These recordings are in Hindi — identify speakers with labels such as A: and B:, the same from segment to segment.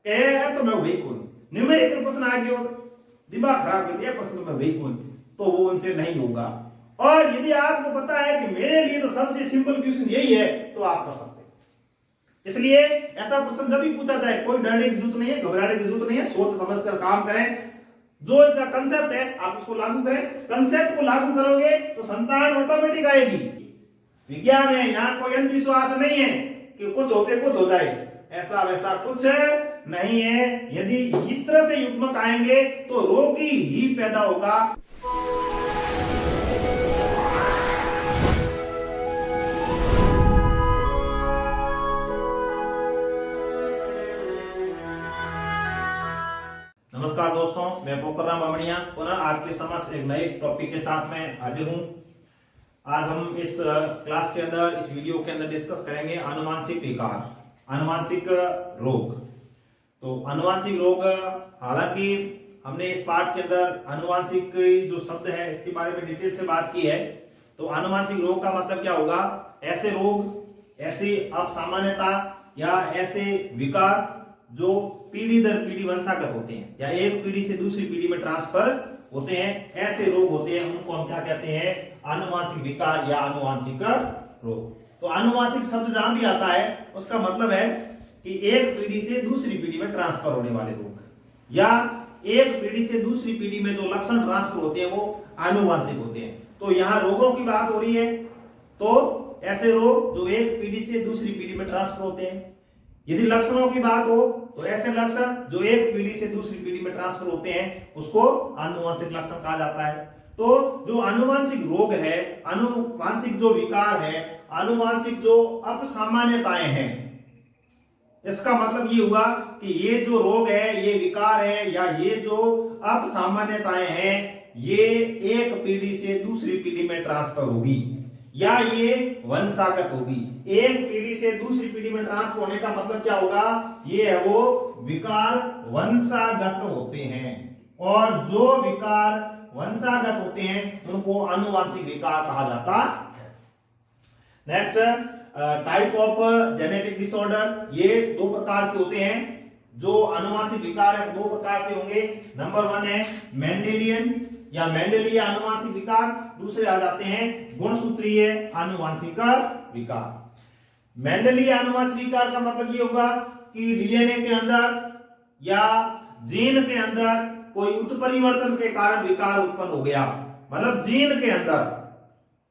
A: कहेगा तो मैं वही कौन, न्यूमेरिकल प्रश्न आ गया, दिमाग खराब कर दिया प्रश्न, मैं वही कौन, तो वो उनसे नहीं होगा। और यदि आपको पता है कि मेरे लिए तो सबसे सिंपल क्वेश्चन यही है, तो आप कर सकते हैं। इसलिए ऐसा प्रश्न जब भी पूछा जाए, कोई डरने की जरूरत नहीं है, घबराने की जरूरत नहीं है, सोच समझ कर काम करें। जो इसका कंसेप्ट है आप उसको लागू करें, कंसेप्ट को लागू करोगे तो संतान ऑटोमेटिक आएगी। विज्ञान है, यहाँ कोई अंधविश्वास नहीं है कि कुछ होते कुछ हो जाए, ऐसा वैसा कुछ नहीं है। यदि इस तरह से युग्मक आएंगे तो रोगी ही पैदा होगा। नमस्कार दोस्तों, मैं पोखरराम बामणिया पुनः आपके समक्ष एक नए टॉपिक के साथ में हाजिर हूं। आज हम इस क्लास के अंदर, इस वीडियो के अंदर डिस्कस करेंगे आनुवांशिक विकार, आनुवांशिक रोग। तो आनुवांशिक रोग, हालांकि हमने इस पाठ के अंदर आनुवांशिक जो शब्द है इसके बारे में डिटेल से बात की है। तो आनुवांशिक रोग का मतलब क्या होगा? ऐसे रोग, ऐसी असामान्यता या ऐसे विकार जो पीढ़ी दर पीढ़ी वंशागत होते हैं या एक पीढ़ी से दूसरी पीढ़ी में ट्रांसफर होते हैं, ऐसे रोग होते हैं, उनको हम क्या कहते हैं? आनुवांशिक विकार या आनुवांशिक रोग। तो आनुवांशिक शब्द जहां भी आता है उसका मतलब है कि एक पीढ़ी से दूसरी पीढ़ी में ट्रांसफर होने वाले रोग, या एक पीढ़ी से दूसरी पीढ़ी में जो लक्षण ट्रांसफर होते हैं वो आनुवांशिक होते हैं। तो यहाँ रोगों की बात हो रही है, तो ऐसे रोग जो एक पीढ़ी से दूसरी पीढ़ी में ट्रांसफर होते हैं। यदि लक्षणों की बात हो तो ऐसे लक्षण जो एक पीढ़ी से दूसरी पीढ़ी में ट्रांसफर होते हैं उसको आनुवांशिक लक्षण कहा जाता है। तो जो आनुवांशिक रोग है, आनुवांशिक जो विकार है, आनुवांशिक जो असामान्यताएं हैं, इसका मतलब ये हुआ कि ये जो रोग है, ये विकार है या ये जो असामान्यताएं हैं, ये एक पीढ़ी से दूसरी पीढ़ी में ट्रांसफर होगी या ये वंशागत होगी। एक पीढ़ी से दूसरी पीढ़ी में ट्रांसफर होने का मतलब क्या होगा? ये है वो विकार वंशागत होते हैं, और जो विकार वंशागत होते हैं उनको आनुवांशिक विकार कहा जाता है। Next, type of genetic disorder, ये दो प्रकार के होते हैं। जो आनुवांशिक विकार है दो प्रकार के होंगे। नंबर 1 है मेंडेलियन या मेंडेलीय आनुवांशिक विकार, दूसरे आ जाते हैं गुणसूत्रीय आनुवांशिक विकार। मेंडेलीय आनुवांशिक विकार का मतलब ये होगा कि डीएनए के अंदर या जीन के अंदर कोई उत्परिवर्तन के कारण विकार उत्पन्न हो गया। मतलब जीन के अंदर,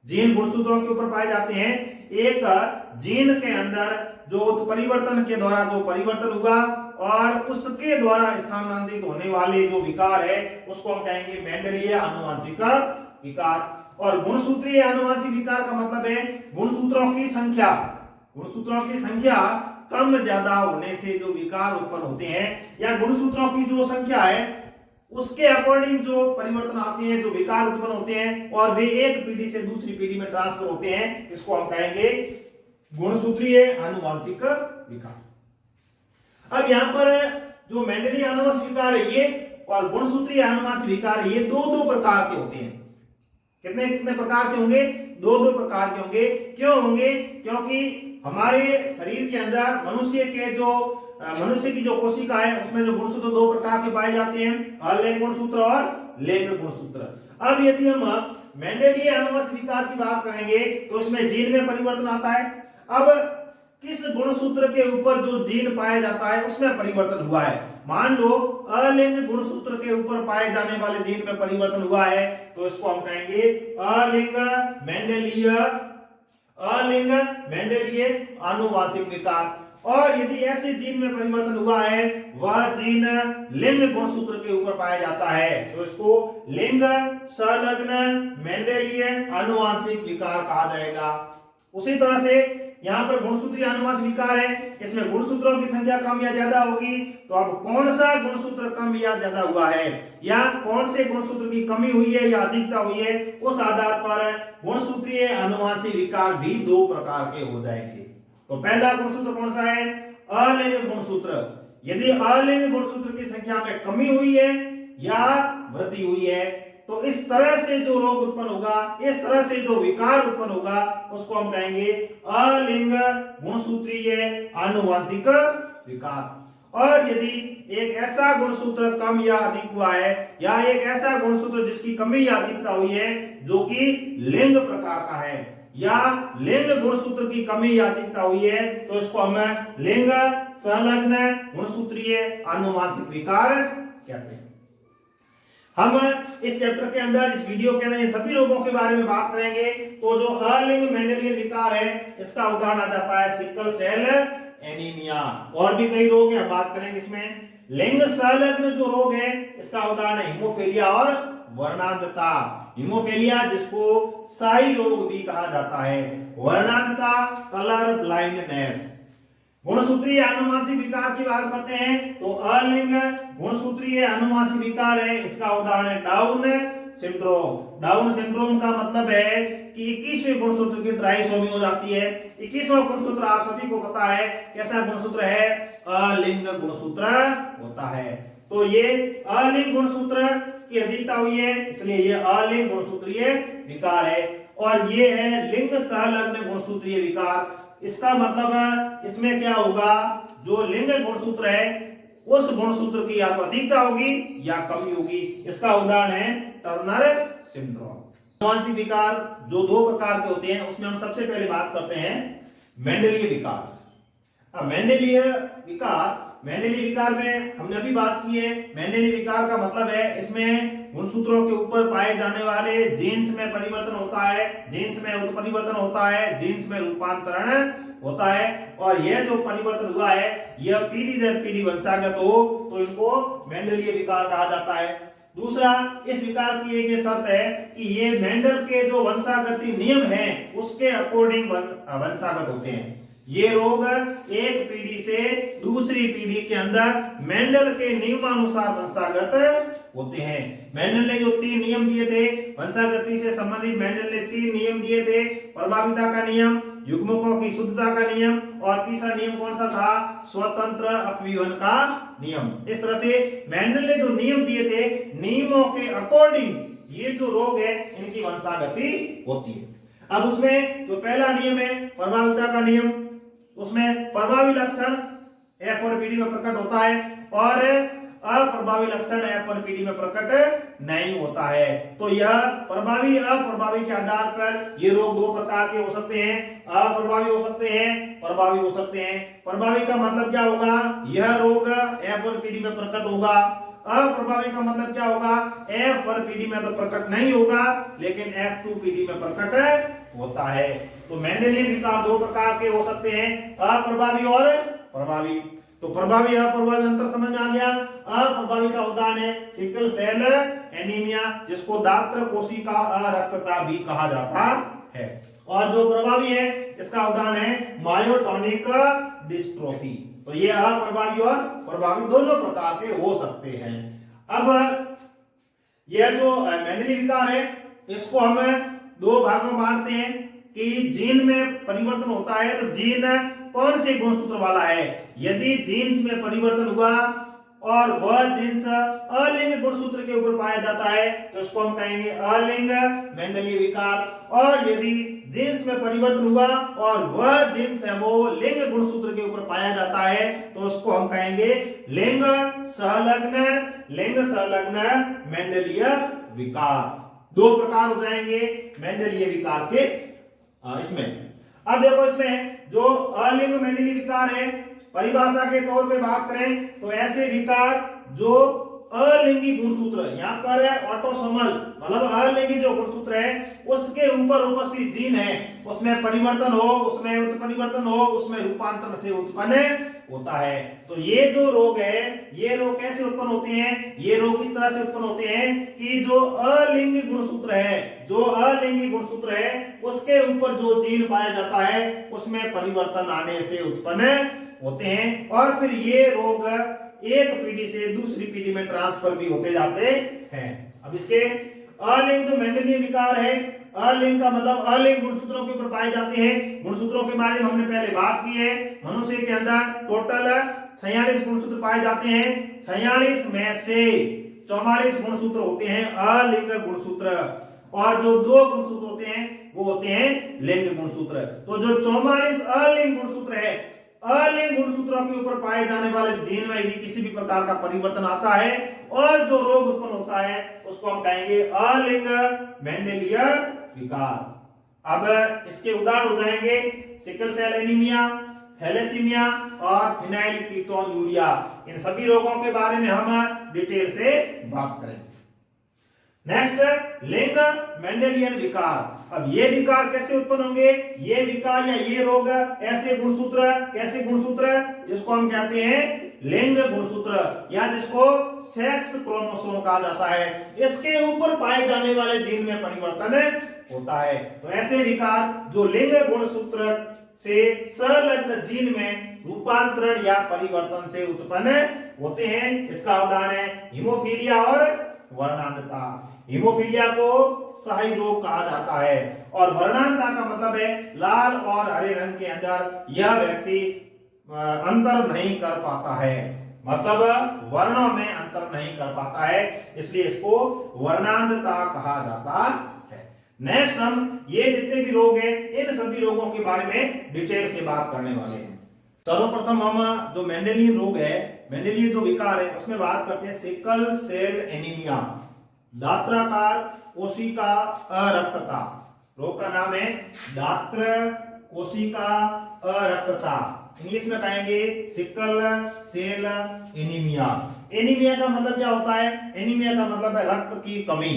A: जीन गुणसूत्रों के ऊपर पाए जाते हैं, एक जीन के अंदर जो उत्परिवर्तन के द्वारा जो परिवर्तन हुआ और उसके द्वारा स्थानांतरित होने वाले जो विकार है उसको हम कहेंगे मेंडेलीय आनुवांशिक विकार। और गुणसूत्रीय आनुवांशिक विकार का मतलब है गुणसूत्रों की संख्या, गुणसूत्रों की संख्या कम ज्यादा होने से जो विकार उत्पन्न होते हैं, या गुणसूत्रों की जो संख्या है उसके अकॉर्डिंग जो परिवर्तन आते हैं, जो विकार उत्पन्न होते हैं और वे एक पीढ़ी से दूसरी पीढ़ी में ट्रांसफर होते हैं, इसको हम कहेंगे गुणसूत्रीय आनुवांशिक विकार। अब यहाँ पर जो मेंडेलीय आनुवांशिक विकार है ये और गुणसूत्रीय आनुवांशिक विकार है, ये दो प्रकार के होते हैं। कितने कितने प्रकार के होंगे? दो प्रकार के होंगे। क्यों होंगे? क्योंकि हमारे शरीर के अंदर मनुष्य की जो कोशिका है उसमें जो गुणसूत्र दो प्रकार के पाए जाते हैं, अलिंग गुणसूत्र और लिंग गुणसूत्र। अब यदि हम मेंडेलीय आनुवांशिक विकार की बात करेंगे तो इसमें जीन में परिवर्तन आता है। अब किस गुणसूत्र के ऊपर जो जीन पाया जाता है उसमें परिवर्तन हुआ है। मान लो अलिंग गुणसूत्र के ऊपर पाए जाने वाले जीन में परिवर्तन हुआ है तो इसको हम कहेंगे अलिंग मेंडेलीय आनुवांशिक विकार। और यदि ऐसे जीन में परिवर्तन हुआ है, वह जीन लिंग गुणसूत्र के ऊपर पाया जाता है तो इसको लिंग संलग्न मेंडेलीय आनुवांशिक विकार कहा जाएगा। उसी तरह से यहाँ पर गुणसूत्रीय आनुवांशिक विकार है, इसमें गुणसूत्रों की संख्या कम या ज्यादा होगी। तो अब कौन सा गुणसूत्र कम या ज्यादा हुआ है या कौन से गुणसूत्र की कमी हुई है या अधिकता हुई है, उस आधार पर गुणसूत्रीय आनुवांशिक विकार भी दो प्रकार के हो जाएंगे। तो पहला गुणसूत्र कौन सा है? अलिंग गुणसूत्र। यदि अलिंग गुणसूत्र की संख्या में कमी हुई है या वृद्धि हुई है तो इस तरह से जो रोग उत्पन्न होगा, इस तरह से जो विकार उत्पन्न होगा उसको हम कहेंगे अलिंग गुणसूत्रीय आनुवांशिक विकार। और यदि एक ऐसा गुणसूत्र कम या अधिक हुआ है या एक ऐसा गुणसूत्र जिसकी कमी या अधिकता हुई है जो कि लिंग प्रकार का है या लिंग गुणसूत्र की कमी या अधिकता हुई है तो इसको हम लिंग संलग्न गुणसूत्रीय आनुवांशिक विकार कहते हैं। हम इस चैप्टर के अंदर, इस वीडियो के अंदर इन सभी रोगों के बारे में बात करेंगे। तो जो अलिंग मेंडेलियन विकार है इसका उदाहरण आ जाता है सिकल सेल एनीमिया। और भी कई रोग हैं, हम बात करेंगे इसमें। लिंग संलग्न जो रोग है इसका उदाहरण है हीमोफीलिया और वर्णांधता। हीमोफीलिया जिसको शाही रोग भी कहा जाता है, वर्णांधता कलर ब्लाइंडनेस। गुणसूत्रीय आनुवांशिक विकार की बात करते हैं तो अलिंग गुणसूत्रीय आनुवांशिक विकार है, इसका उदाहरण है डाउन सिंड्रोम। डाउन सिंड्रोम का मतलब है कि 21वें गुणसूत्र की ट्राइसोमी हो जाती है। 21वां गुणसूत्र आप सभी को पता है कैसा गुणसूत्र है, अलिंग गुणसूत्र होता है। तो ये अलिंग गुणसूत्र की अधिकता हुई है इसलिए ये अलिंग गुणसूत्रीय विकार है। और ये है लिंग संलग्न गुणसूत्रीय विकार। इसका मतलब इसमें क्या होगा, जो लिंग गुणसूत्र है उस गुणसूत्र की या तो अधिकता होगी या कमी होगी। इसका उदाहरण है टर्नर सिंड्रोम। आनुवांशिक विकार जो दो प्रकार के होते हैं उसमें हम सबसे पहले बात करते हैं मेंडेलीय विकार। मेंडेलीय विकार में हमने अभी बात की है। मेंडेलीय विकार का मतलब है इसमें गुणसूत्रों के ऊपर पाए जाने वाले जीन्स में परिवर्तन होता है, जीन्स में उत्परिवर्तन होता है, जीन्स में रूपांतरण होता है। और यह जो परिवर्तन हुआ है यह पीढ़ी दर पीढ़ी वंशागत हो तो इसको मेंडेलीय विकार कहा जाता है। दूसरा, इस विकार की एक शर्त है कि ये मेंडल के जो वंशागति नियम हैं उसके अकॉर्डिंग वंशागत होते हैं। ये रोग एक पीढ़ी से दूसरी पीढ़ी के अंदर मेंडल के नियमानुसार वंशागत होते हैं। मेंडल ने जो 3 नियम दिए थे वंशागति से संबंधित, मेंडल ने 3 नियम दिए थे, प्रभाविता का नियम, युग्मकों की शुद्धता का नियम और तीसरा नियम कौन सा था, स्वतंत्र अपव्यूहन का नियम। इस तरह से मेंडल ने जो नियम दिए थे नियमों के अकॉर्डिंग ये जो रोग है इनकी वंशागति होती है। अब उसमें जो पहला नियम है प्रभाविता का नियम, उसमें प्रभावी लक्षण F1 पीढ़ी में प्रकट होता है और अप्रभावी लक्षण F1 पीढ़ी में प्रकट नहीं होता है। तो यह प्रभावी अप्रभावी के आधार पर ये रोग दो प्रकार के हो सकते हैं, अप्रभावी हो सकते हैं, प्रभावी हो सकते हैं। प्रभावी का मतलब क्या होगा, यह रोग F1 पीढ़ी में प्रकट होगा। अप्रभावी का मतलब क्या होगा, F1 पीढ़ी में तो प्रकट नहीं होगा लेकिन F2 पीढ़ी में प्रकट होता है। तो मेंडेलियन विकार दो प्रकार के हो सकते हैं, अप्रभावी और प्रभावी। तो प्रभावी अप्रभावी अंतर समझ में आ गया। अप्रभावी का उदाहरण है सिकल सेल एनीमिया जिसको दात्र कोशिका अरक्तता भी कहा जाता है। और जो प्रभावी है इसका उदाहरण है मायोटोनिक डिस्ट्रोफी। तो ये अप्रभावी और प्रभावी दोनों प्रकार के हो सकते हैं। अब यह जो मेंडेलियन विकार है इसको हम दो भागों में बांटते हैं कि जीन में परिवर्तन होता है तो जीन कौन से गुणसूत्र वाला है। यदि जीन्स में परिवर्तन हुआ और वह जीन्स अलिंग गुणसूत्र के ऊपर पाया जाता है तो इसको हम कहेंगे अलिंग मेंडेलियन विकार। और यदि जीन्स में परिवर्तन हुआ और वह जीन्स है वो लिंग गुणसूत्र के ऊपर पाया जाता है तो उसको हम कहेंगे लिंग संलग्न मेंडेलियन विकार। दो प्रकार हो जाएंगे मेंडेलियन विकार के इसमें। अब देखो इसमें जो अलिंग मेंडेलियन विकार है परिभाषा के तौर पे बात करें तो ऐसे विकार जो अलिंगी गुणसूत्र, यहाँ पर है ऑटोसोमल मतलब अलिंगी जो गुणसूत्र है उसके ऊपर उपस्थित जीन है उसमें परिवर्तन हो, उसमें उत्परिवर्तन हो, उसमें रूपांतरण से उत्पन्न होता है। तो ये जो रोग है ये रोग कैसे उत्पन्न होते हैं, ये रोग इस तरह से उत्पन्न होते हैं कि जो अलिंगी गुणसूत्र है, जो अलिंगी गुणसूत्र है उसके ऊपर जो जीन पाया जाता है उसमें परिवर्तन आने से उत्पन्न होते हैं। और फिर ये रोग एक पीढ़ी से दूसरी पीढ़ी में ट्रांसफर भी होते जाते हैं। अब इसके अलिंग जो मेंडेलियन विकार है, अलिंग का मतलब अलिंग गुणसूत्रों के ऊपर पाए जाते हैं। गुणसूत्रों के बारे में हमने पहले बात की है। मनुष्य के अंदर टोटल 46 गुणसूत्र पाए जाते हैं। 46 में से 44 गुणसूत्र होते हैं अलिंग गुणसूत्र और जो 2 गुणसूत्र होते हैं वो होते हैं लिंग गुणसूत्र। तो जो 44 अलिंग गुणसूत्र है, अलिंग गुणसूत्रों के ऊपर पाए जाने वाले जीन में यदि किसी भी प्रकार का परिवर्तन आता है और जो रोग उत्पन्न होता है उसको हम कहेंगे अलिंग मेंडेलियन विकार। अब इसके उदाहरण हो जाएंगे सिकल सेल एनीमिया, थैलेसीमिया और फिनाइल कीटोन्यूरिया। इन सभी रोगों के बारे में हम डिटेल से बात करेंगे। नेक्स्ट, लिंग मेंडेलियन विकार। अब ये विकार कैसे उत्पन्न होंगे? ये विकार या ये रोग कैसे गुणसूत्र जिसको हम कहते हैं लिंग गुणसूत्र या जिसको सेक्स क्रोमोसोम कहा जाता है, इसके ऊपर पाए जाने वाले जीन में परिवर्तन होता है। तो ऐसे विकार जो लिंग गुणसूत्र से संलग्न जीन में रूपांतरण या परिवर्तन से उत्पन्न होते हैं, इसका उदाहरण है हीमोफीलिया और वर्णांधता। हीमोफीलिया को सही रोग कहा जाता है और वर्णांधता का मतलब है लाल और हरे रंग के अंदर यह व्यक्ति अंतर नहीं कर पाता है, मतलब वर्णों में अंतर नहीं कर पाता है, इसलिए इसको वर्णांधता कहा जाता है। नेक्स्ट, हम ये जितने भी रोग हैं इन सभी रोगों के बारे में डिटेल से बात करने वाले हैं। सर्वप्रथम हम जो मेंडेलियन रोग है, मेंडेलियन जो विकार है उसमें बात करते हैं सिकल सेल एनीमिया, दात्राकार कोशिका अरक्तता। रोग का नाम है दात्र कोशिका अरक्तता, इंग्लिश में कहेंगे सिकल सेल एनीमिया। एनीमिया का मतलब क्या होता है? एनीमिया का मतलब है रक्त की कमी।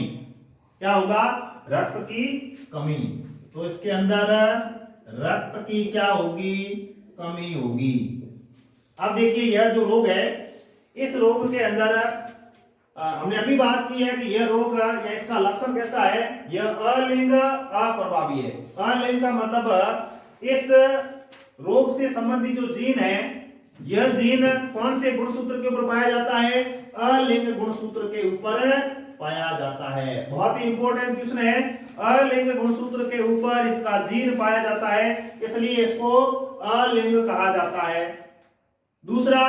A: क्या होगा? रक्त की कमी। तो इसके अंदर रक्त की क्या होगी? कमी होगी। अब देखिए यह जो रोग है, इस रोग के अंदर हमने अभी बात की है कि यह रोग या इसका लक्षण कैसा है? यह अलिंग अप्रभावी है। अलिंग का मतलब इस रोग से संबंधित जो जीन है, यह जीन कौन से गुणसूत्र के ऊपर पाया जाता है? अलिंग गुणसूत्र के ऊपर पाया जाता है। बहुत ही इंपॉर्टेंट क्वेश्चन है, अलिंग गुणसूत्र के ऊपर इसका जीन पाया जाता है, इसलिए इसको अलिंग कहा जाता है। दूसरा,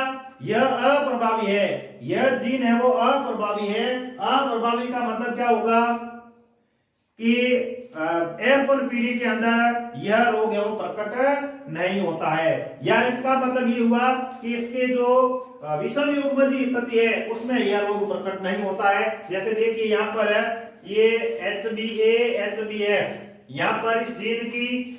A: यह अप्रभावी है, यह जीन है वो अप्रभावी है। अप्रभावी का मतलब क्या होगा कि F1 पीढ़ी के अंदर यह रोग है वो प्रकट नहीं होता है, या इसका मतलब ये हुआ कि इसके जो विषम युग्मजी स्थिति है उसमें यह रोग प्रकट नहीं होता है। जैसे देखिए यहाँ पर ये HbA HbS, यहाँ पर इस जीन की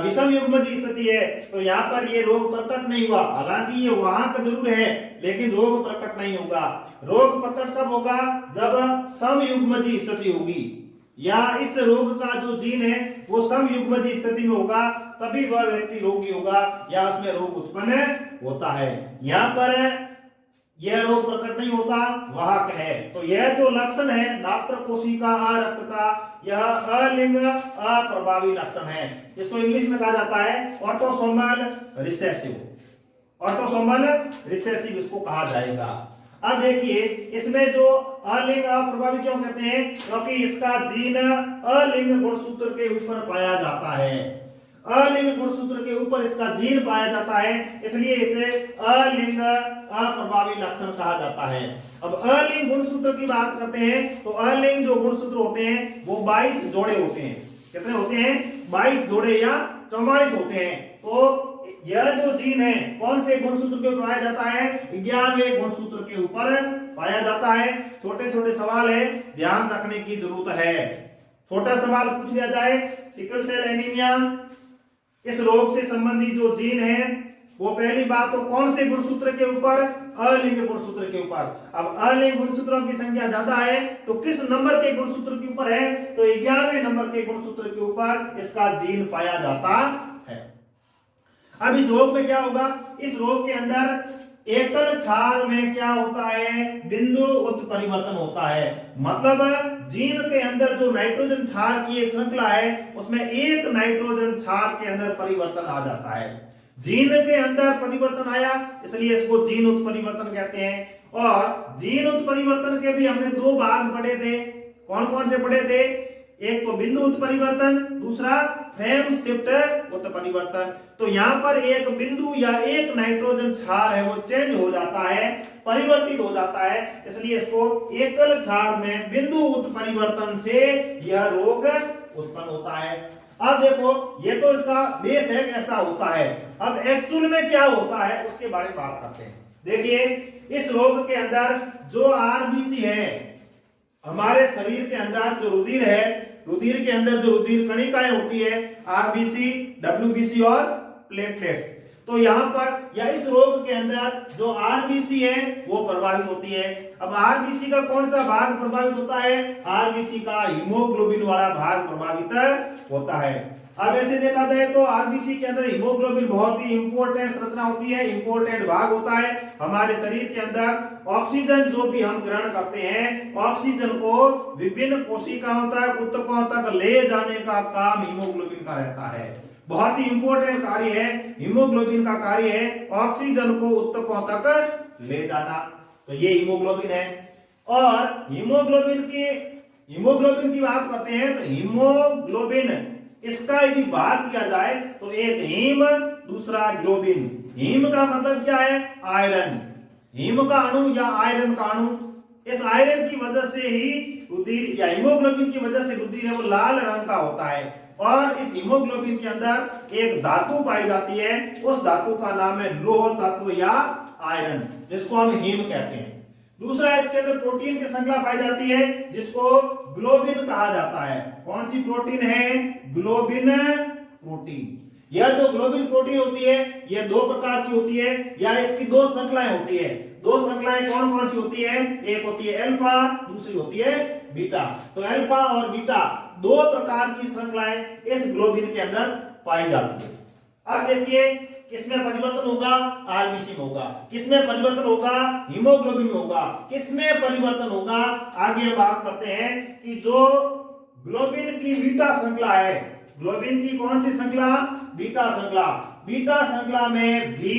A: विषम युग्मजी स्थिति है, तो यहाँ पर ये रोग प्रकट नहीं हुआ। हालांकि ये वहां का जरूर है लेकिन रोग प्रकट नहीं होगा। रोग प्रकट तब होगा जब समयुग्मजी स्थिति होगी, या इस रोग का जो जीन है वो समयुग्मजी स्थिति में होगा, तभी वह व्यक्ति रोगी होगा या उसमें रोग उत्पन्न होता है। यहाँ पर यह रोग प्रकट नहीं होता, वाहक है। तो यह जो लक्षण है दात्र कोशिका अरक्तता, यह अलिंग अप्रभावी लक्षण है। इसको इंग्लिश में कहा जाता है ऑटोसोमल रिसेसिव। ऑटोसोमल रिसेसिव इसको कहा जाएगा। अब देखिए इसमें जो अलिंग अप्रभावी क्यों कहते हैं? क्योंकि इसका जीन अलिंग गुणसूत्र के ऊपर पाया जाता है। अलिंग गुणसूत्र के ऊपर इसका जीन पाया जाता है, इसलिए इसे अलिंग अप्रभावी लक्षण कहा जाता है। अब अलिंग गुणसूत्र की बात करते हैं तो अलिंग जो गुणसूत्र होते हैं वो 22 जोड़े होते हैं। कितने होते हैं? 22 जोड़े या 44 होते हैं। तो यह जो जीन है कौन से गुणसूत्र के ऊपर पाया जाता है? 11वें गुणसूत्र के ऊपर पाया जाता है। छोटे छोटे सवाल है, ध्यान रखने की जरूरत है। छोटा सवाल पूछ लिया जाए, सिकल सेल एनीमिया, इस रोग से संबंधित जो जीन है वो पहली बात तो कौन से गुणसूत्र के ऊपर? अलिंग गुणसूत्र के ऊपर। अब अलिंग गुणसूत्रों की संख्या ज्यादा है तो किस नंबर के गुणसूत्र के ऊपर है? तो 11वें नंबर के गुणसूत्र के ऊपर इसका जीन पाया जाता है। अब इस रोग में क्या होगा? इस रोग के अंदर एकल क्षार में क्या होता है? बिंदु उत्परिवर्तन होता है। मतलब जीन के अंदर जो नाइट्रोजन क्षार की एक श्रृंखला है उसमें एक नाइट्रोजन क्षार के अंदर परिवर्तन आ जाता है। जीन के अंदर परिवर्तन आया इसलिए इसको जीन उत्परिवर्तन कहते हैं। और जीन उत्परिवर्तन के भी हमने 2 भाग पढ़े थे। कौन कौन से पढ़े थे? एक तो बिंदु उत्परिवर्तन, दूसरा फ्रेम शिफ्ट उत्परिवर्तन। तो यहाँ पर एक बिंदु या एक नाइट्रोजन क्षार है वो चेंज हो जाता है, परिवर्तित हो जाता है, इसलिए इसको एकल क्षार में बिंदु उत्परिवर्तन से यह रोग उत्पन्न होता है। अब देखो ये तो इसका बेस है कैसा होता है। अब एक्चुअल में क्या होता है उसके बारे में बात करते हैं। देखिए, इस रोग के अंदर जो आरबीसी है, हमारे शरीर के अंदर जो रुधिर है, रुधिर के अंदर जो रुधिर कणिकाएं होती है, आरबीसी, डब्ल्यूबीसी और प्लेटलेट्स, तो यहाँ पर या इस रोग के अंदर जो आरबीसी है वो प्रभावित होती है। अब आरबीसी का कौन सा भाग प्रभावित होता है? आरबीसी का हीमोग्लोबिन वाला भाग प्रभावित होता है। अब ऐसे देखा जाए तो आरबीसी के अंदर हीमोग्लोबिन बहुत ही इंपॉर्टेंट संरचना होती है, इंपॉर्टेंट भाग होता है। हमारे शरीर के अंदर ऑक्सीजन जो भी हम ग्रहण करते हैं, ऑक्सीजन को विभिन्न कोशिकाओं तक, ऊतकों तक ले जाने का काम हीमोग्लोबिन का रहता है। बहुत ही इंपॉर्टेंट कार्य है हीमोग्लोबिन का, कार्य है ऑक्सीजन को ऊतकों तक ले जाना। तो ये हीमोग्लोबिन है। और हीमोग्लोबिन की बात करते हैं तो हीमोग्लोबिन, इसका यदि भाग किया जाए तो एक हीम, दूसरा ग्लोबिन। हीम का मतलब क्या है? आयरन। हीम का अणु या आयरन का अणु, इस आयरन की वजह से ही रुधिर या हीमोग्लोबिन की वजह से रुधिर है वो लाल रंग का होता है। और इस हीमोग्लोबिन के अंदर एक धातु पाई जाती है, उस धातु का नाम है लौह तत्व या आयरन, जिसको हम हीम कहते हैं। दूसरा, इसके अंदर प्रोटीन की श्रृंखला पाई जाती है जिसको ग्लोबिन कहा जाता है। कौन सी प्रोटीन है? Globin protein. यह जो ग्लोबिन प्रोटीन होती है यह दो प्रकार की होती है, या इसकी दो श्रृंखलाएं होती है। दो श्रृंखलाएं कौन कौन सी होती है? एक होती है अल्फा, दूसरी होती है बीटा। तो अल्फा और बीटा दो प्रकार की श्रृंखलाएं इस ग्लोबिन के अंदर पाई जाती है। अब देखिए, किसमें परिवर्तन होगा? आरबीसी में होगा। किसमें परिवर्तन होगा? हीमोग्लोबिन में होगा। किसमें परिवर्तन होगा? आगे बात करते हैं कि जो ग्लोबिन की बीटा श्रृंखला है, ग्लोबिन की कौन सी श्रृंखला? बीटा श्रृंखला। बीटा श्रृंखला में भी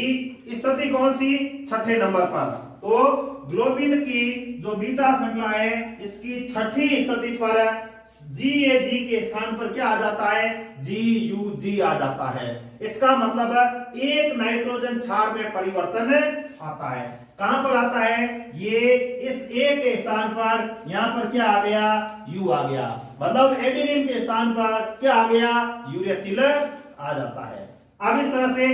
A: स्थिति कौन सी? छठे नंबर पर। तो ग्लोबिन की जो बीटा श्रृंखला है इसकी छठी स्थिति पर GAG के स्थान पर क्या आ जाता है? GUG आ जाता है। इसका मतलब एक नाइट्रोजन क्षार में परिवर्तन आता है। कहां पर आता है? ये इस A के स्थान पर यहां पर क्या आ गया? U आ गया। मतलब एडेनिन के स्थान पर क्या आ गया? यूरेसिल आ जाता है। अब इस तरह से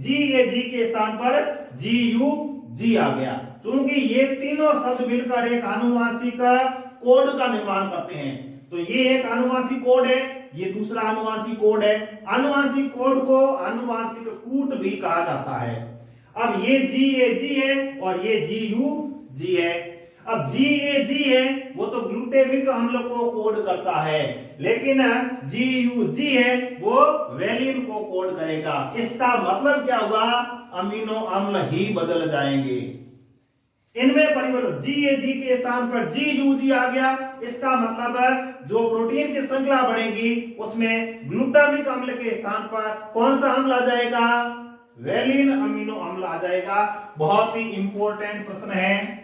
A: GAG के स्थान पर GUG आ गया। क्योंकि ये तीनों शब्द मिलकर एक आनुवांशिक कोड का निर्माण करते हैं। तो ये एक आनुवांशिक कोड है, ये दूसरा आनुवांशिक कोड है। आनुवांशिक कोड को आनुवांशिक कूट भी कहा जाता है। अब ये GAG है और ये GUG है। अब GAG है वो तो ग्लूटामिक अम्ल को कोड करता है, लेकिन GUG है वो वेलिन को कोड करेगा। इसका मतलब क्या हुआ? अमीनो अम्ल ही बदल जाएंगे। इनमें परिवर्तन, GAG के स्थान पर GUG आ गया। इसका मतलब जो प्रोटीन की श्रृंखला बढ़ेगी उसमें ग्लूटामिक अम्ल के स्थान पर कौन सा अम्ल आ जाएगा? वेलिन अमीनो अम्ल आ जाएगा। बहुत ही इंपॉर्टेंट प्रश्न है।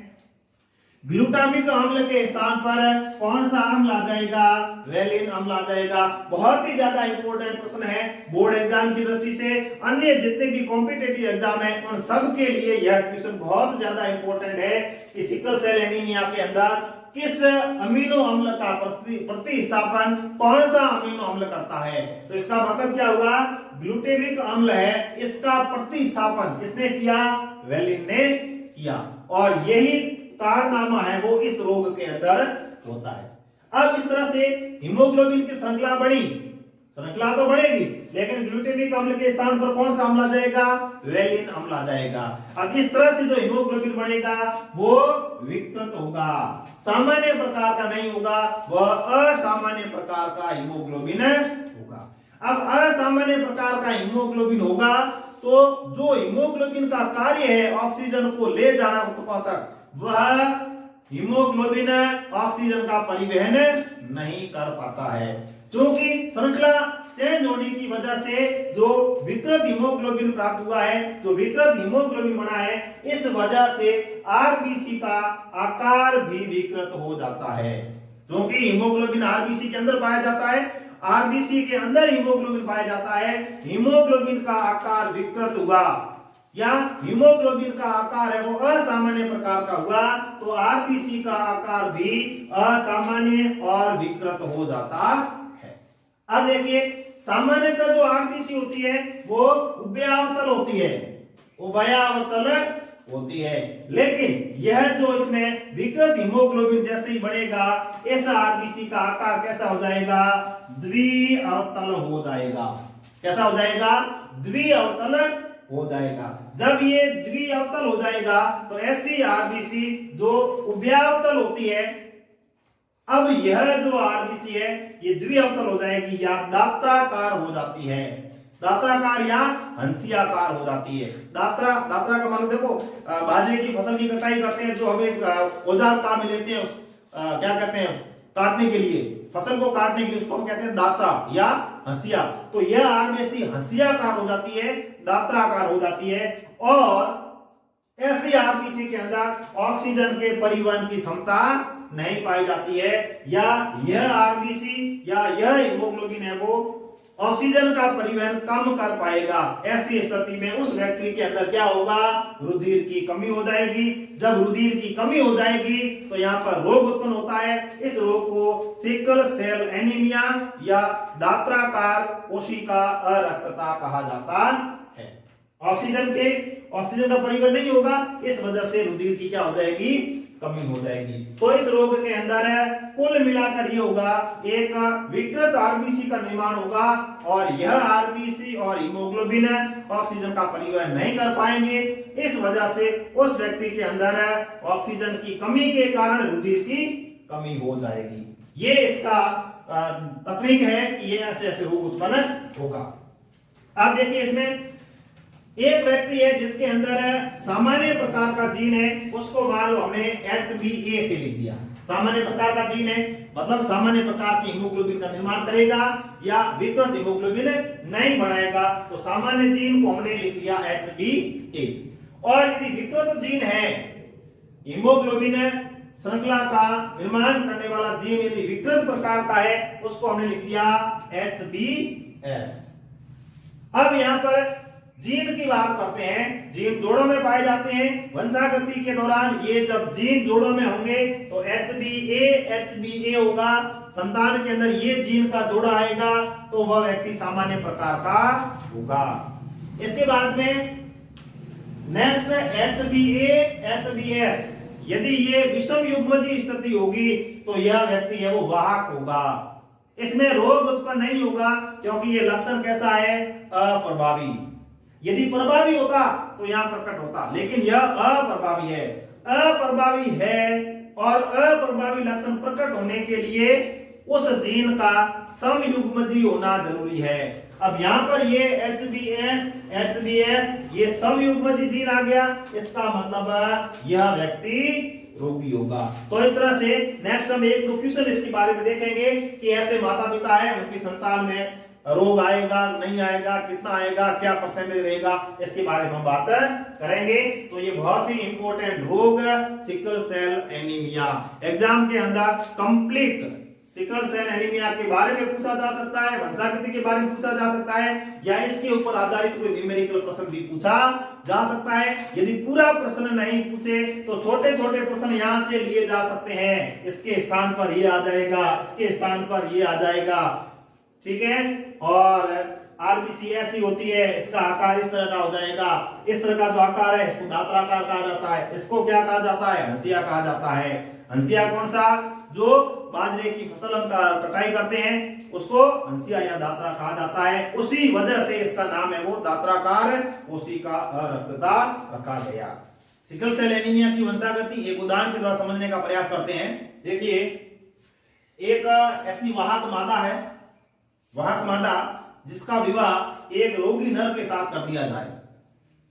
A: ग्लूटामिक अम्ल के स्थान पर कौन सा अम्ल आ जाएगा? वेलिन अम्ल आ जाएगा। बहुत ही ज्यादा इंपॉर्टेंट प्रश्न है बोर्ड एग्जाम की दृष्टि से। अन्य जितने भी कॉम्पिटिटिव एग्जाम है उन सब के लिए यह क्वेश्चन बहुत ज्यादा इंपॉर्टेंट है कि सिकल सेल एनीमिया के अंदर किस अमीनो अम्ल का प्रतिस्थापन कौन सा अमीनो अम्ल करता है। तो इसका मतलब क्या हुआ? ग्लूटामिक अम्ल है, इसका प्रतिस्थापन किसने किया? वेलिन ने किया। और यही कारनामा है वो इस रोग के अंदर होता है। अब इस तरह से हीमोग्लोबिन की श्रृंखला बढ़ी, श्रृंखला तो बढ़ेगी, लेकिन ग्लूटामिक अम्ल के स्थान पर कौन सा अम्ल आ जाएगा? वेलिन अम्ल आ जाएगा। अब इस तरह से जो हीमोग्लोबिन बढ़ेगा वो विकृत होगा, सामान्य प्रकार का नहीं होगा, वह असामान्य प्रकार का हीमोग्लोबिन होगा। अब असामान्य प्रकार का हीमोग्लोबिन होगा तो जो हीमोग्लोबिन का कार्य है ऑक्सीजन को ले जाना ऊतकों तक, वह हीमोग्लोबिन ऑक्सीजन का परिवहन नहीं कर पाता है। क्योंकि श्रृंखला चेंज होने की वजह से जो विकृत हीमोग्लोबिन प्राप्त हुआ है, जो विकृत हीमोग्लोबिन बना है, इस वजह से आरबीसी का आकार भी विकृत हो जाता है। क्योंकि हीमोग्लोबिन आरबीसी के अंदर पाया जाता है, आरबीसी के अंदर हीमोग्लोबिन पाया जाता है, हीमोग्लोबिन का आकार विकृत हुआ या हीमोग्लोबिन का आकार है वो असामान्य प्रकार का हुआ तो आरबीसी का आकार भी असामान्य और विकृत हो जाता है। अब देखिए, सामान्यतः जो आरबीसी होती है वो उभयावतल होती है, उभयावतल होती है, लेकिन यह जो इसमें विकृत हीमोग्लोबिन जैसे ही बढ़ेगा इस आरबीसी का आकार कैसा हो जाएगा, द्विअवतल हो जाएगा। कैसा हो जाएगा, द्विअवतल हो जाएगा। जब ये द्विअवतल हो जाएगा तो ऐसी आरबीसी जो उभयावतल होती है, अब यह जो आरबीसी है ये द्विअवतल हो जाएगी या दात्राकार हो जाती है, दात्राकार या हंसियाकार हो जाती है। दात्रा का मतलब देखो, बाजरे की फसल की कटाई करते हैं, जो हमें औजार काम में लेते हैं, क्या कहते हैं, काटने के लिए, फसल को काटने के लिए, उसको हम कहते हैं दात्रा या हंसिया। तो यह आरबीसी हंसियाकार हो जाती है, दात्राकार हो जाती है, और ऐसी आरबीसी के अंदर ऑक्सीजन के परिवहन की क्षमता नहीं पाई जाती है, या यह आरबीसी या यह हीमोग्लोबिन है वो ऑक्सीजन का परिवहन कम कर पाएगा। ऐसी स्थिति में उस व्यक्ति के अंदर क्या होगा, रुधिर की कमी हो जाएगी। जब रुधिर की कमी हो जाएगी तो यहाँ पर रोग उत्पन्न होता है। इस रोग को सिकल सेल एनीमिया या दात्राकार कोशिका अरक्तता कहा जाता है। ऑक्सीजन का परिवहन नहीं होगा, इस वजह से रुधिर की क्या हो जाएगी, कमी हो जाएगी। तो इस रोग के अंदर कुल मिलाकर ये होगा, एक विकृत आरबीसी का निर्माण होगा, और यह आरबीसी और हीमोग्लोबिन ऑक्सीजन का परिवहन नहीं कर पाएंगे। इस वजह से उस व्यक्ति के अंदर ऑक्सीजन की कमी के कारण रुधिर की कमी हो जाएगी। ये इसका तकनीक है कि ये ऐसे ऐसे रोग उत्पन्न होगा। अब देखिए, इसमें एक व्यक्ति है जिसके अंदर सामान्य प्रकार का जीन है, उसको मान लो हमने HbA से लिख दिया। सामान्य प्रकार का जीन है मतलब सामान्य प्रकार की हीमोग्लोबिन का निर्माण करेगा या विकृत हीमोग्लोबिन नहीं बढ़ाएगा, तो सामान्य जीन को हमने लिख दिया HbA। और यदि विकृत जीन है, हीमोग्लोबिन श्रृंखला का निर्माण करने वाला जीन यदि विकृत प्रकार का है, उसको हमने लिख दिया HbS। अब यहां पर जीन की बात करते हैं। जीन जोड़ों में पाए जाते हैं। वंशागति के दौरान ये जब जीन जोड़ों में होंगे तो HbA होगा, संतान के अंदर ये जीन का जोड़ा आएगा तो वह व्यक्ति सामान्य प्रकार का होगा। इसके बाद में नेक्स्ट HbS, यदि ये विषम युग्मजीय स्थिति होगी तो यह व्यक्ति है वो वाहक होगा। इसमें रोग उत्पन्न नहीं होगा क्योंकि ये लक्षण कैसा है, अप्रभावी। यदि प्रभावी होता तो यहां प्रकट होता, लेकिन यह अप्रभावी है। अप्रभावी है और अप्रभावी लक्षण प्रकट होने के लिए उस जीन का समयुग्मजीय होना जरूरी है। अब यहां पर ये HbS ये समयुग्मजीय जीन आ गया, इसका मतलब यह व्यक्ति रोगी होगा। तो इस तरह से नेक्स्ट हम एक दो क्वेश्चन इसके बारे में देखेंगे कि ऐसे माता पिता है, उनकी संतान में रोग आएगा नहीं आएगा, कितना आएगा, क्या परसेंटेज रहेगा, इसके बारे में हम बात करेंगे। तो ये बहुत ही इंपॉर्टेंट रोग सिकल सेल एनीमिया, एग्जाम के अंदर कंप्लीट सिकल सेल एनीमिया के बारे में पूछा जा सकता है, वंशागति के बारे में पूछा जा सकता है, या इसके ऊपर आधारित कोई न्यूमेरिकल प्रश्न भी पूछा जा सकता है। यदि पूरा प्रश्न नहीं पूछे तो छोटे छोटे प्रश्न यहां से लिए जा सकते हैं। इसके स्थान पर ये आ जाएगा, इसके स्थान पर ये आ जाएगा, ठीक है। और आरबीसी ऐसी होती है, इसका आकार इस तरह का हो जाएगा। इस तरह का जो आकार है इसको दात्राकार कहा जाता है। इसको क्या कहा जाता है, हंसिया कहा जाता है। हंसिया कौन सा, जो बाजरे की फसल हम कटाई करते हैं उसको हंसिया या दात्रा कहा जाता है। उसी वजह से इसका नाम है वो दात्राकार कोशिका अरक्तता रखा गया। सिकल सेल एनीमिया की वंशागति एक उदाहरण के द्वारा समझने का प्रयास करते हैं। देखिए, एक ऐसी वाहक मादा है, वाहक मादा जिसका विवाह एक रोगी नर के साथ कर दिया जाए।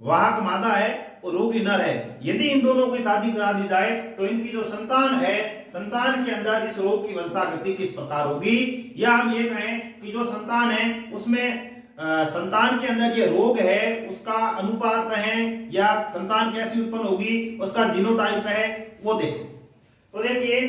A: वाहक मादा है और रोगी नर है। यदि इन दोनों की शादी करा दी जाए तो इनकी जो संतान है, संतान के अंदर इस रोग की वंशागति किस प्रकार होगी, या हम ये कहें कि जो संतान है उसमें संतान के अंदर ये रोग है उसका अनुपात कहें, या संतान कैसी उत्पन्न होगी उसका जीनोटाइप कहें, वो देखें। तो देखिए,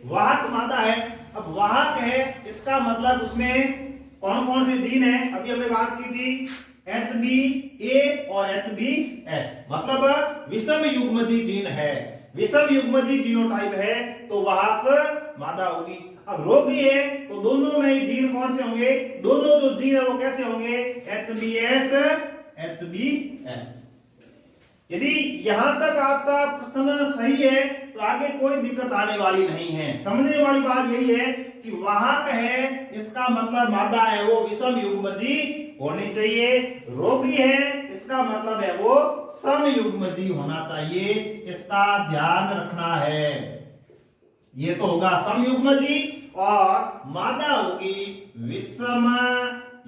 A: वाहक मादा है। अब वाहक है इसका मतलब उसमें कौन कौन से जीन है, अभी हमने बात की थी HbA और HbS, मतलब विषम युग्मजीय जीन है, विषम युग्मजीय जीनोटाइप है तो वाहक मादा होगी। अब रोगी है तो दोनों में ही जीन कौन से होंगे, दोनों जो जीन है वो कैसे होंगे, HBS HBS। यदि यहां तक आपका प्रश्न सही है तो आगे कोई दिक्कत आने वाली नहीं है। समझने वाली बात यही है कि वाहक है इसका मतलब मादा है वो विषम युग्मजी होनी चाहिए, रोगी है इसका मतलब है वो सम युग्मजी होना चाहिए, इसका ध्यान रखना है। ये तो होगा सम युग्मजी और मादा होगी विषम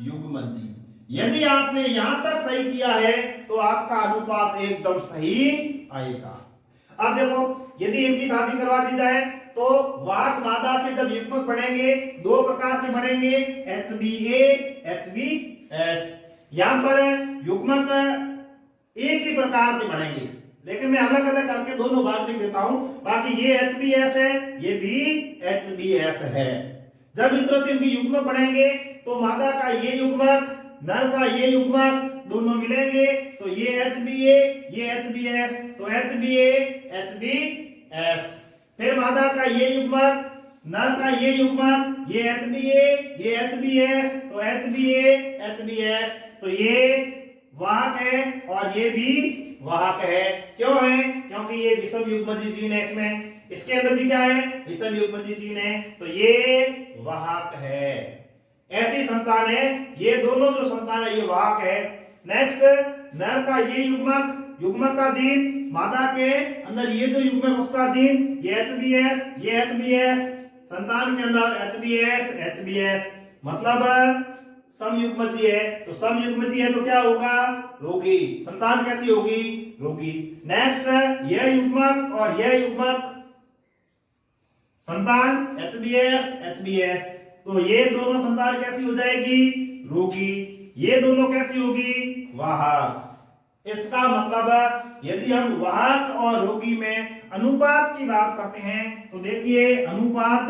A: युग्मजी। यदि आपने यहां तक सही किया है तो आपका अनुपात एकदम सही आएगा। अब देखो यदि इनकी शादी करवा दी जाए तो वाहक मादा से जब युग्मक बढ़ेंगे दो प्रकार के बढ़ेंगे, HBA HBS। यहां पर युग्मक एक ही प्रकार के बढ़ेंगे लेकिन मैं अलग अलग करके दोनों भाग लिख देता हूं। बाकी ये HBS है ये भी HBS है। जब इस तरह से इनकी युग्मक बढ़ेंगे तो मादा का ये युग्मक नर का ये युग्मक दोनों मिलेंगे तो ये HBA ये HBS तो HBA HBS। फिर मादा का ये युग्मक नर का ये युग्मक ये HBA ये HBS तो HBA HBS। तो ये वाहक है और ये भी वाहक है। क्यों है, क्योंकि ये विषम युग्मजी जीन है, इसमें इसके अंदर भी क्या है विषम युग्मजी जीन है तो ये वाहक है। ऐसी संतान है, ये दोनों जो संतान है ये वाहक है। नेक्स्ट नर का ये युग्मक का जीन, मादा के अंदर ये जो युग्मक उसका जीन ये HBS ये HBS, संतान के अंदर HBS HBS मतलब समयुग्मजी है। तो समयुग्मजी है तो क्या होगा रोगी, संतान कैसी होगी रोगी। नेक्स्ट यह युग्मक और यह युग्मक संतान HBS HBS तो ये दोनों संतान कैसी हो जाएगी रोगी, ये दोनों कैसी होगी वाहक। इसका मतलब यदि हम वाहक और रोगी में अनुपात की बात करते हैं तो देखिए अनुपात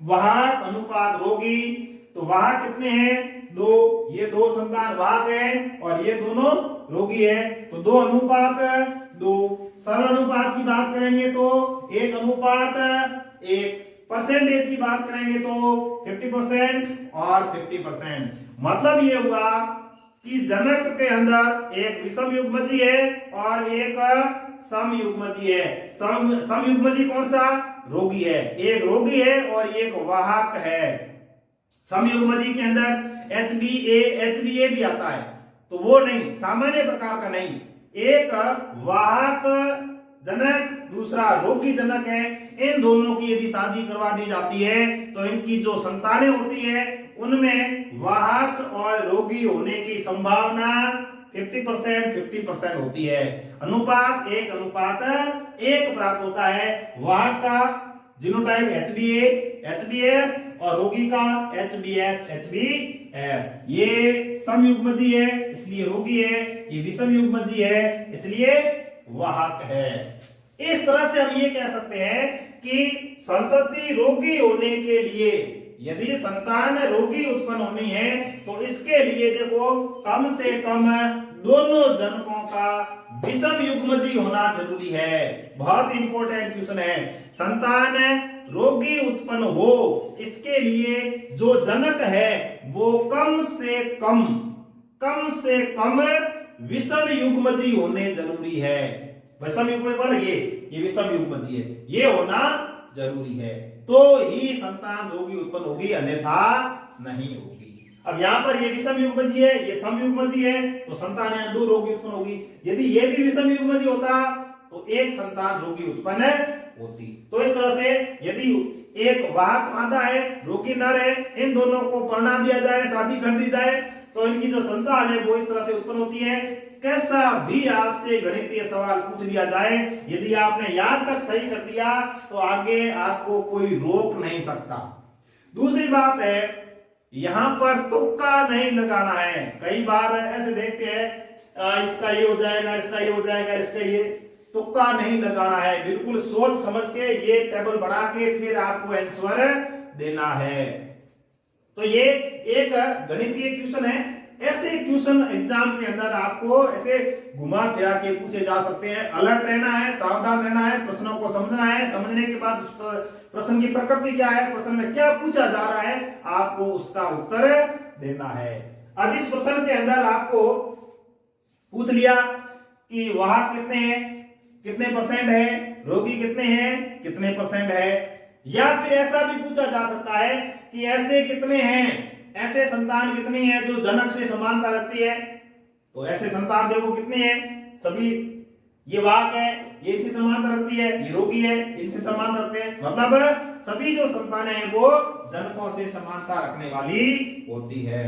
A: वाहक अनुपात रोगी, तो वाहक कितने हैं दो, ये दो संतान वाहक है और ये दोनों रोगी है तो 2 अनुपात 2। सरल अनुपात की बात करेंगे तो 1 अनुपात 1, परसेंटेज की बात करेंगे तो 50% और 50%। मतलब ये हुआ कि जनक के अंदर एक विषम युग्मजी है और एक सम युग्मजी है। सम युग्मजी कौन सा रोगी है, एक रोगी है और एक वाहक है। सम युग्मजी के अंदर HBA HBA भी आता है तो वो नहीं, सामान्य प्रकार का नहीं, एक वाहक जनक दूसरा रोगी जनक है। इन दोनों की यदि शादी करवा दी जाती है तो इनकी जो संतानें होती है उनमें वाहक और रोगी होने की संभावना 50% होती है। अनुपात 1:1 प्राप्त होता है। वाहक का जीनोटाइप HBA HBS और रोगी का HBS HBS। ये समयुग्मजी है इसलिए रोगी है, ये विषम युग्मजी है इसलिए वाहक है। इस तरह से हम ये कह सकते हैं कि संतति रोगी होने के लिए यदि संतान रोगी उत्पन्न होनी है तो इसके लिए देखो कम से कम दोनों जनकों का विषम युग्मजी होना जरूरी है। बहुत इंपॉर्टेंट क्वेश्चन है। संतान रोगी उत्पन्न हो इसके लिए जो जनक है वो कम से कम विषम युग्मजी होने जरूरी है। विषम युग्मजी ये विषम युग्मजी है, ये होना जरूरी है तो ही संतान रोगी उत्पन्न होगी, अन्यथा नहीं होगी। अब यहाँ पर ये विषम युग्मजी है ये सम युग्मजी है तो संतान यहाँ 2 रोगी उत्पन्न होगी। यदि ये भी विषम युग्मजी होता तो एक संतान रोगी उत्पन्न होती। तो इस तरह से यदि एक वाहक मादा है रोगी नर है, इन दोनों को परिणाम दिया जाए, शादी कर दी जाए तो इनकी जो संतान है वो इस तरह से उत्पन्न होती है। कैसा भी आपसे गणितीय सवाल पूछ लिया जाए, यदि आपने यहां तक सही कर दिया तो आगे आपको कोई रोक नहीं सकता। दूसरी बात है यहां पर तुक्का नहीं लगाना है। कई बार ऐसे देखते हैं इसका ये हो जाएगा इसका ये हो जाएगा इसका ये, तुक्का नहीं लगाना है। बिल्कुल सोच समझ के ये टेबल बना के फिर आपको आंसर देना है। तो ये एक गणितीय क्वेश्चन है। ऐसे क्वेश्चन एग्जाम के अंदर आपको ऐसे घुमा फिरा के पूछे जा सकते हैं। अलर्ट रहना है, सावधान रहना है, प्रश्नों को समझना है। समझने समझने के बाद उस प्रश्न की प्रकृति क्या है, प्रश्न में क्या पूछा जा रहा है, आपको उसका उत्तर देना है। अब इस प्रश्न के अंदर आपको पूछ लिया कि वाहक कितने हैं, कितने परसेंट है, रोगी कितने हैं, कितने परसेंट है, या फिर ऐसा भी पूछा जा सकता है कि ऐसे कितने हैं, ऐसे संतान कितनी है जो जनक से समानता रखती है। तो ऐसे संतान देखो कितने हैं, सभी ये वाहक है, ये इनसे समानता रखती है, ये रोगी है, इनसे समानता रखते हैं, मतलब सभी जो संतानें हैं वो जनकों से समानता रखने वाली होती है।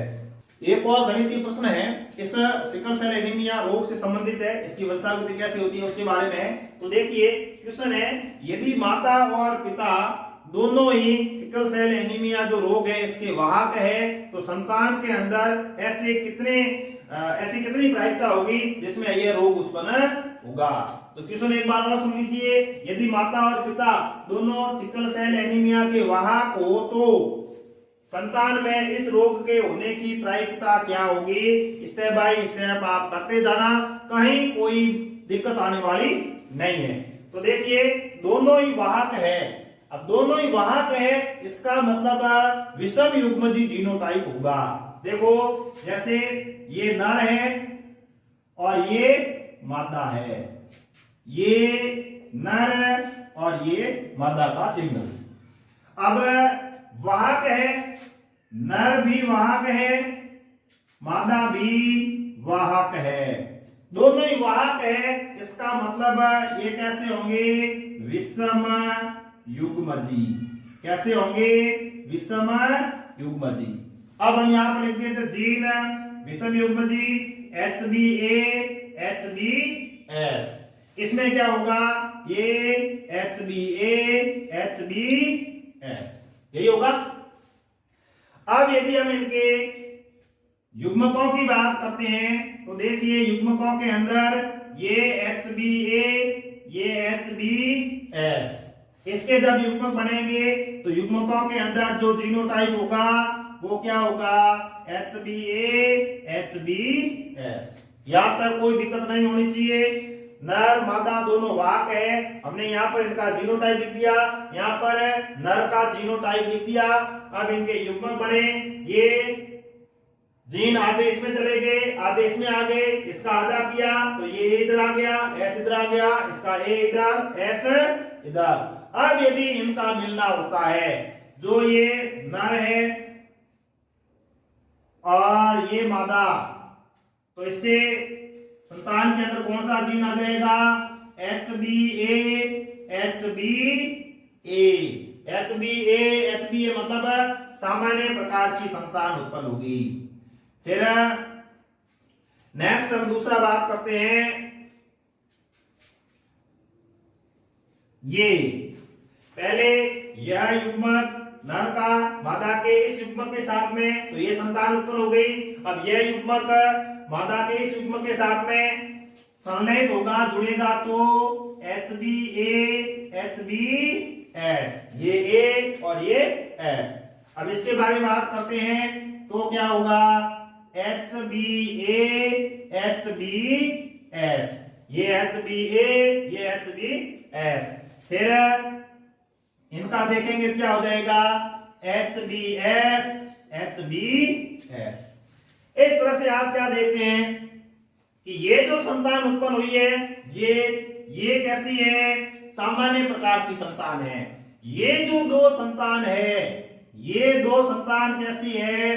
A: एक और गणितीय प्रश्न है, इस सिकल सेल एनीमिया रोग से संबंधित है, इसकी वंशावृद्धि कैसे होती है उसके बारे में है। तो देखिए क्वेश्चन है, यदि माता और पिता दोनों ही सिकल सेल एनीमिया जो रोग है इसके वाहक है, तो संतान के अंदर ऐसी कितनी प्रायिकता होगी जिसमें यह रोग उत्पन्न होगा। तो क्वेश्चन एक बार और सुन लीजिए, यदि माता और पिता दोनों सिकल सेल एनीमिया के वाहक हो तो संतान में इस रोग के होने की प्रायिकता क्या होगी। स्टेप बाय स्टेप आप करते जाना, कहीं कोई दिक्कत आने वाली नहीं है। तो देखिए दोनों ही वाहक है, अब दोनों ही वाहक है इसका मतलब विषम युग्मजी जीनोटाइप होगा। देखो जैसे ये नर है और ये मादा है, ये नर और ये मादा का सिग्नल। अब वाहक है, नर भी वाहक है, मादा भी वाहक है, दोनों ही वाहक है, इसका मतलब ये कैसे होंगे, विषम युग्मजी। कैसे होंगे, विषम युग्मजी। अब हम यहां पर लिख देते जीन विषम युग्मजी HbA HbS। इसमें क्या होगा, ये HbA HbS यही होगा। अब यदि हम इनके युग्मकों की बात करते हैं तो देखिए युग्मकों के अंदर ये HbA ये HbS, इसके जब युग्मक बनेंगे तो युग्मकों के अंदर जो जीनोटाइप होगा वो क्या होगा, HbA HbS। यहां तक कोई दिक्कत नहीं होनी चाहिए। नर मादा दोनों वाहक है, हमने यहाँ पर इनका जीनोटाइप लिख दिया, यहाँ पर नर का जीनोटाइप लिख दिया। अब इनके युग्मक बने, ये जीन आधे इसमें चले गए, आधे इसमें आ गए, इसका आधा किया तो ये इधर आ गया, S इधर आ गया, इसका A इधर, S इधर। अब यदि इनका मिलना होता है, जो ये नर है और ये मादा, तो इससे संतान के अंदर कौन सा जीन आ जाएगा, HbA HbA मतलब सामान्य प्रकार की संतान उत्पन्न होगी। फिर नेक्स्ट हम दूसरा बात करते हैं, ये पहले यह युग्मक नर का मादा के इस युग्मक के साथ में, तो ये संतान उत्पन्न हो गई। अब यह युग्मक मादा के इस युग्मक के साथ में संलयित होगा, जुड़ेगा, तो HbA HbS, ये A और ये S। अब इसके बारे में बात करते हैं तो क्या होगा, HbA HbS, ये HbA ये HbS। फिर इनका देखेंगे क्या हो जाएगा, HbS HbS। इस तरह से आप क्या देखते हैं कि ये जो संतान उत्पन्न हुई है ये कैसी है, सामान्य प्रकार की संतान है। ये जो दो संतान है, ये दो संतान कैसी है,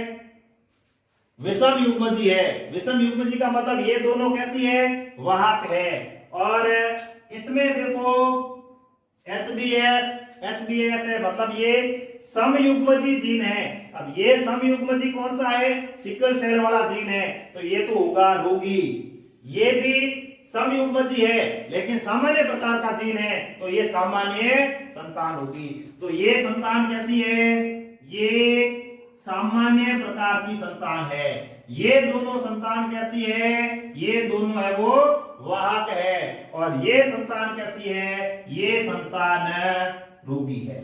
A: विषम युग्मजी है। विषम युग्मजी का मतलब ये दोनों कैसी है, वाहक है। और इसमें देखो HbS है, मतलब ये समयुग्मजी जीन है। अब ये समयुग्मजी कौन सा है, सिकल सेल वाला जीन है, तो ये तो होगा रोगी। ये भी समयुग्मजी है लेकिन सामान्य प्रकार का जीन है, तो ये सामान्य संतान होगी। तो ये संतान कैसी है, ये सामान्य प्रकार की संतान है। ये दोनों संतान कैसी है, ये दोनों है वो वाहक है। और ये संतान कैसी है, ये संतान रोगी है।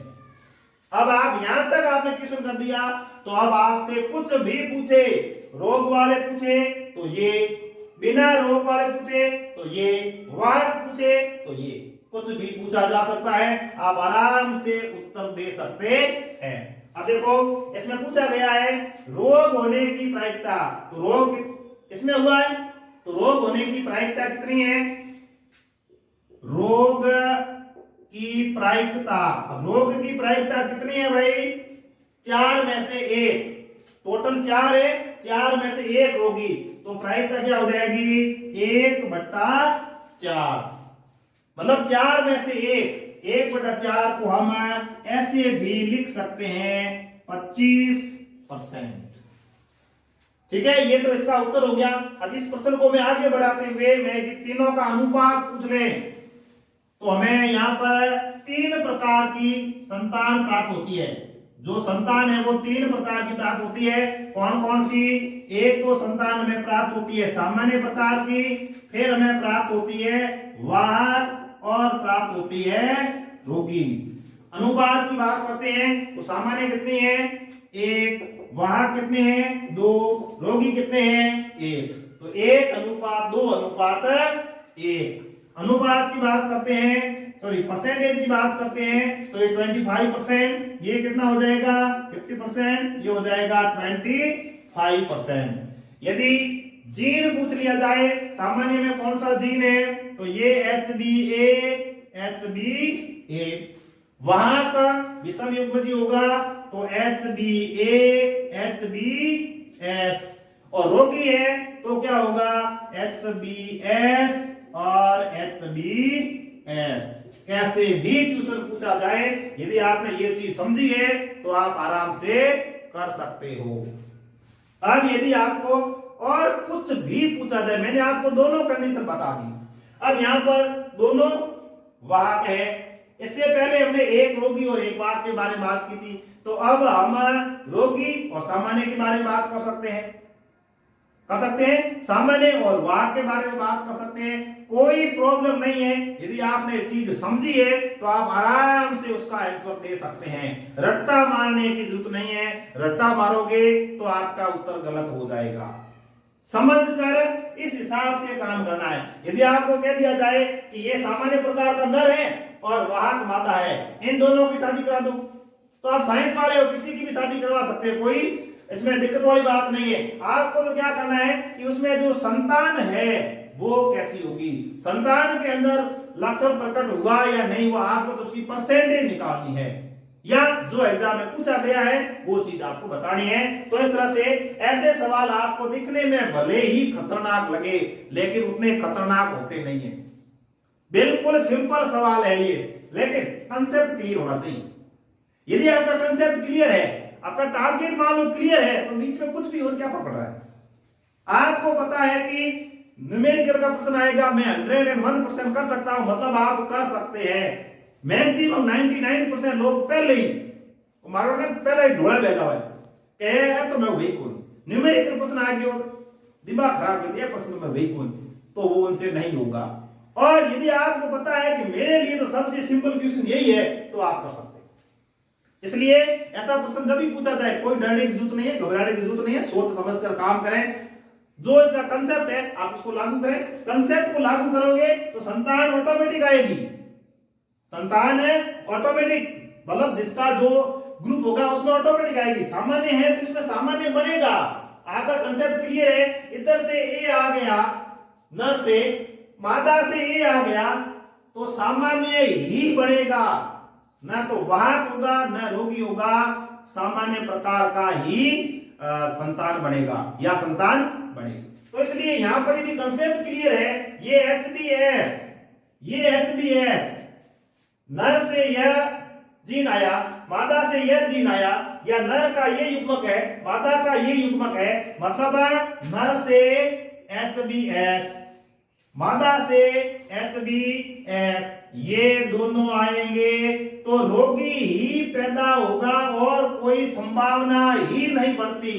A: अब आप यहां तक आपने क्वेश्चन कर दिया, तो अब आपसे कुछ भी पूछे, रोग वाले पूछे तो ये, बिना रोग वाले पूछे तो ये, वाहक पूछे तो ये, कुछ भी पूछा जा सकता है, आप आराम से उत्तर दे सकते हैं। अब देखो इसमें पूछा गया है रोग होने की प्रायिकता, तो रोग इसमें हुआ है, तो रोग होने की प्रायिकता कितनी है? रोग की प्रायिकता, रोग की प्रायिकता कितनी है भाई? 4 में से 1, टोटल 4 है, 4 में से 1 रोगी, तो प्रायिकता क्या हो जाएगी? 1/4, मतलब 4 में से 1/4 को हम ऐसे भी लिख सकते हैं 25%। ठीक है, ये तो इसका उत्तर हो गया। अब इस प्रश्न को मैं आगे बढ़ाते हुए मैं यदि तीनों का अनुपात पूछ लें तो हमें यहाँ पर 3 प्रकार की संतान प्राप्त होती है। जो संतान है वो 3 प्रकार की प्राप्त होती है। कौन कौन सी? एक तो संतान हमें प्राप्त होती है सामान्य प्रकार की, फिर हमें प्राप्त होती है वाहक और प्राप्त होती है रोगी। अनुपात की बात करते हैं तो सामान्य कितनी है? 1, वाहक कितने हैं? 2, रोगी कितने हैं? 1। तो 1:2:1। अनुपात की बात करते हैं, सॉरी परसेंटेज की बात करते हैं तो ये 25%, ये कितना हो जाएगा? 50%, ये हो जाएगा 25%। यदि जीन पूछ लिया जाए सामान्य में कौन सा जीन है तो ये HbA। वहां का विषम युग्मजी होगा तो HbA-HbS, और रोगी है तो क्या होगा? HbS और HbS। कैसे भी ट्यूशन पूछा जाए, यदि आपने ये चीज समझी है तो आप आराम से कर सकते हो। अब यदि आपको और कुछ भी पूछा जाए, मैंने आपको दोनों कंडीशन बता दी। अब यहां पर दोनों वाहक है, इससे पहले हमने एक रोगी और एक वाहक के बारे में बात की थी, तो अब हम रोगी और सामान्य के बारे में बात कर सकते हैं, सामान्य और वाहक के बारे में बात कर सकते हैं। कोई प्रॉब्लम नहीं है, यदि आपने चीज समझी है तो आप आराम से उसका आंसर दे सकते हैं। रट्टा मारने की जरूरत नहीं है, रट्टा मारोगे तो आपका उत्तर गलत हो जाएगा। समझकर इस हिसाब से काम करना है। यदि आपको कह दिया जाए कि ये सामान्य प्रकार का नर है और वाहक मादा है, इन दोनों की शादी करा दो, तो आप साइंस वाले हो, किसी की भी शादी करवा सकते हैं, कोई इसमें दिक्कत वाली बात नहीं है। आपको तो क्या करना है कि उसमें जो संतान है वो कैसी होगी, संतान के अंदर लक्षण प्रकट हुआ या नहीं हुआ, आपको तो उसकी परसेंटेज निकालनी है, या जो एग्जाम में पूछा गया है वो चीज आपको बतानी है। तो इस तरह से ऐसे सवाल आपको दिखने में भले ही खतरनाक लगे लेकिन उतने खतरनाक होते नहीं है। बिल्कुल सिंपल सवाल है ये, लेकिन कंसेप्ट क्लियर होना चाहिए। यदि आपका कंसेप्ट क्लियर है, आपका टारगेट मालूम क्लियर है, तो बीच में कुछ भी और क्या पकड़ रहा है। आपको पता है कि न्यूमेरिकल का प्रश्न आएगा, मैं 101% कर सकता हूं, मतलब आप कर सकते हैं। मैक्सिमम 99% लोग पहले ही मारो ने पहले ही ढोला भेजा हुआ है तो मैं वही कौन। न्यूमेरिकल प्रश्न आ गया, दिमाग खराब कर दिया, प्रश्न में वही कौन, तो वो उनसे नहीं होगा। और यदि आपको पता है कि मेरे लिए तो सबसे सिंपल क्वेश्चन यही है, तो आप कर सकते हैं। इसलिए ऐसा प्रश्न जब भी पूछा जाए कोई डरने की जरूरत नहीं है, घबराने की जरूरत नहीं है, सोच समझकर काम करें। जो इसका कंसेप्ट है आप उसको लागू करें। कंसेप्ट को लागू करोगे तो संतान ऑटोमेटिक आएगी, संतान है ऑटोमेटिक, मतलब जिसका जो ग्रुप होगा उसमें ऑटोमेटिक आएगी। सामान्य है तो इसमें सामान्य बनेगा। आपका कंसेप्ट क्लियर है, इधर से ए आ गया, नर से मादा से ए आ गया, तो सामान्य ही बनेगा, ना तो वाहक होगा न रोगी होगा, सामान्य प्रकार का ही संतान बनेगा या संतान बनेगी। तो इसलिए यहां पर यदि कंसेप्ट क्लियर है, ये HbS, नर से यह जीन आया, मादा से यह जीन आया, या नर का ये युग्मक है, मादा का ये युग्मक है, मतलब नर से HbS, मादा से HbS, ये दोनों आएंगे तो रोगी ही पैदा होगा और कोई संभावना ही नहीं बनती।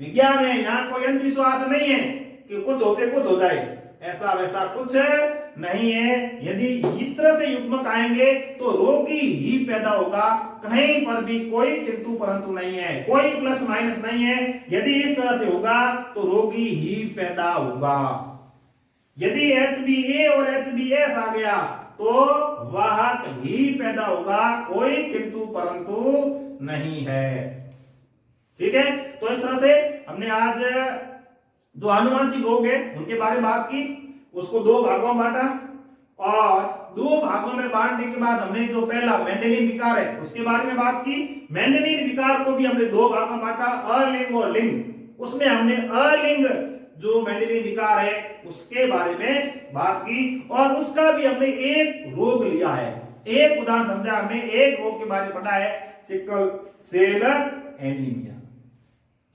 A: विज्ञान है, यहां कोई अंधविश्वास नहीं है कि कुछ होते कुछ हो जाए, ऐसा वैसा कुछ नहीं है। यदि इस तरह से युग्मक आएंगे तो रोगी ही पैदा होगा, कहीं पर भी कोई किंतु परंतु नहीं है, कोई प्लस माइनस नहीं है। यदि इस तरह से होगा तो रोगी ही पैदा होगा। यदि HbA और HbS आ गया तो वाहक ही पैदा होगा, कोई किंतु परंतु नहीं है। ठीक है, तो इस तरह से हमने आज जो आनुवंशिक रोग है उनके बारे में बात की, उसको दो भागों में बांटा, और दो भागों में बांटने के बाद हमने जो पहला मेंडेलियन विकार है उसके बारे में बात की। मेंडेलियन विकार को भी हमने दो भागों में बांटा, अलिंग और लिंग। उसमें हमने अलिंग जो मेंडेलियन विकार है उसके बारे में बात की, और उसका भी हमने एक रोग लिया है, एक उदाहरण समझा हमने, एक रोग के बारे में पढ़ा है, सिकल सेल एनीमिया।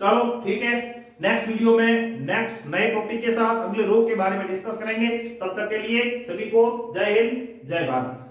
A: चलो ठीक है, नेक्स्ट वीडियो में नेक्स्ट नए टॉपिक के साथ अगले रोग के बारे में डिस्कस करेंगे। तब तक के लिए सभी को जय हिंद, जय भारत।